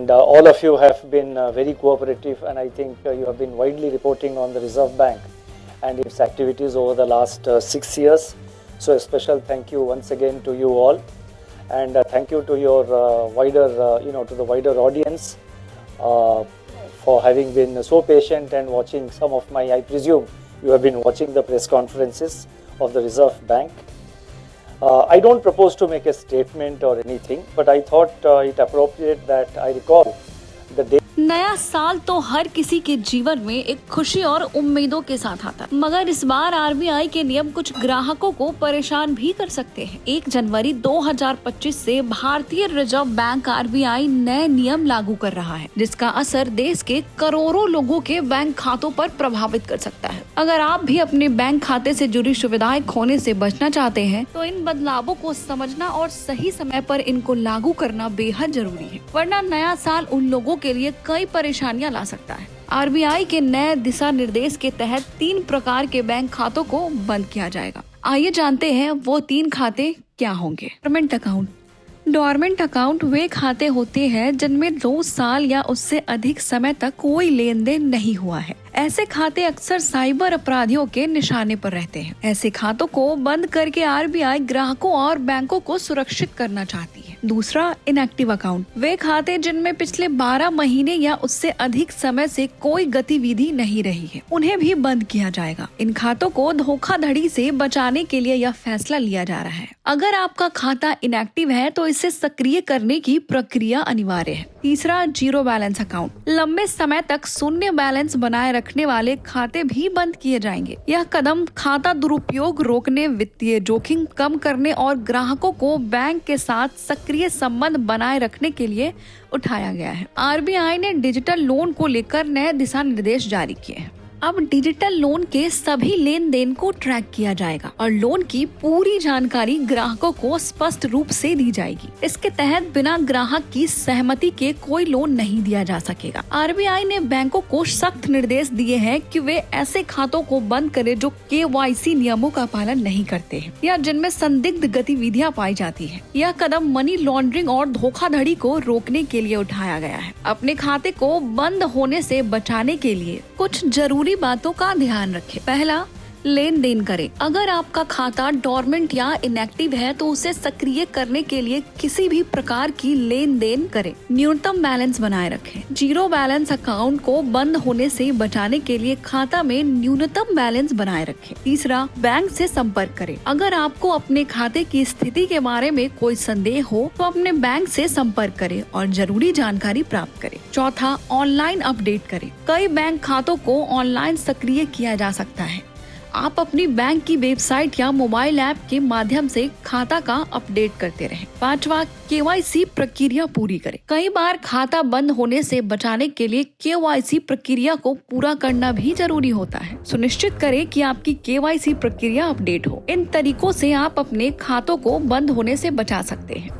and all of you have been very cooperative, and I think you have been widely reporting on the Reserve Bank and its activities over the last 6 years. So a special thank you once again to you all, and thank you to your to the wider audience for having been so patient and watching some of my, I presume you have been watching the press conferences of the Reserve Bank. I don't propose to make a statement or anything, but I thought it appropriate that I recall the day. नया साल तो हर किसी के जीवन में एक खुशी और उम्मीदों के साथ आता है, मगर इस बार आरबीआई के नियम कुछ ग्राहकों को परेशान भी कर सकते हैं। 1 जनवरी 2025 से भारतीय रिजर्व बैंक आरबीआई नए नियम लागू कर रहा है, जिसका असर देश के करोड़ों लोगों के बैंक खातों पर प्रभावित कर सकता है। अगर आप भी अपने बैंक खाते से जुड़ी सुविधाएं खोने से बचना चाहते हैं, तो इन बदलावों को समझना और सही समय पर इनको लागू करना बेहद जरूरी है, वरना नया साल उन लोगों के लिए कई परेशानियां ला सकता है। आरबीआई के नए दिशा निर्देश के तहत 3 प्रकार के बैंक खातों को बंद किया जाएगा। आइए जानते हैं वो 3 खाते क्या होंगे। Dormant account. डोरमेंट अकाउंट वे खाते होते हैं जिनमें 2 साल या उससे अधिक समय तक कोई लेन देन नहीं हुआ है। ऐसे खाते अक्सर साइबर अपराधियों के निशाने पर रहते हैं। ऐसे खातों को बंद करके आरबीआई ग्राहकों और बैंकों को सुरक्षित करना चाहती है। दूसरा, इनएक्टिव अकाउंट। वे खाते जिनमें पिछले 12 महीने या उससे अधिक समय से कोई गतिविधि नहीं रही है, उन्हें भी बंद किया जाएगा। इन खातों को धोखाधड़ी से बचाने के लिए यह फैसला लिया जा रहा है। अगर आपका खाता इनएक्टिव है तो इसे सक्रिय करने की प्रक्रिया अनिवार्य है। तीसरा, जीरो बैलेंस अकाउंट। लंबे समय तक शून्य बैलेंस बनाए रखने वाले खाते भी बंद किए जाएंगे। यह कदम खाता दुरुपयोग रोकने, वित्तीय जोखिम कम करने और ग्राहकों को बैंक के साथ सक्रिय संबंध बनाए रखने के लिए उठाया गया है। आरबीआई ने डिजिटल लोन को लेकर नए दिशा निर्देश जारी किए हैं। अब डिजिटल लोन के सभी लेन देन को ट्रैक किया जाएगा और लोन की पूरी जानकारी ग्राहकों को स्पष्ट रूप से दी जाएगी। इसके तहत बिना ग्राहक की सहमति के कोई लोन नहीं दिया जा सकेगा। आरबीआई ने बैंकों को सख्त निर्देश दिए हैं कि वे ऐसे खातों को बंद करें जो केवाईसी नियमों का पालन नहीं करते हैं या जिनमें संदिग्ध गतिविधियां पाई जाती है। यह कदम मनी लॉन्ड्रिंग और धोखाधड़ी को रोकने के लिए उठाया गया है। अपने खाते को बंद होने से बचाने के लिए कुछ जरूरी बातों का ध्यान रखें। पहला, लेन देन करें। अगर आपका खाता डोरमेंट या इनएक्टिव है तो उसे सक्रिय करने के लिए किसी भी प्रकार की लेन देन करें। न्यूनतम बैलेंस बनाए रखें। जीरो बैलेंस अकाउंट को बंद होने से बचाने के लिए खाता में न्यूनतम बैलेंस बनाए रखें। तीसरा, बैंक से संपर्क करें। अगर आपको अपने खाते की स्थिति के बारे में कोई संदेह हो तो अपने बैंक से संपर्क करें और जरूरी जानकारी प्राप्त करें। चौथा, ऑनलाइन अपडेट करें। कई बैंक खातों को ऑनलाइन सक्रिय किया जा सकता है। आप अपनी बैंक की वेबसाइट या मोबाइल ऐप के माध्यम से खाता का अपडेट करते रहें। पांचवा, केवाईसी प्रक्रिया पूरी करें। कई बार खाता बंद होने से बचाने के लिए केवाईसी प्रक्रिया को पूरा करना भी जरूरी होता है। सुनिश्चित करें कि आपकी केवाईसी प्रक्रिया अपडेट हो। इन तरीकों से आप अपने खातों को बंद होने से बचा सकते हैं।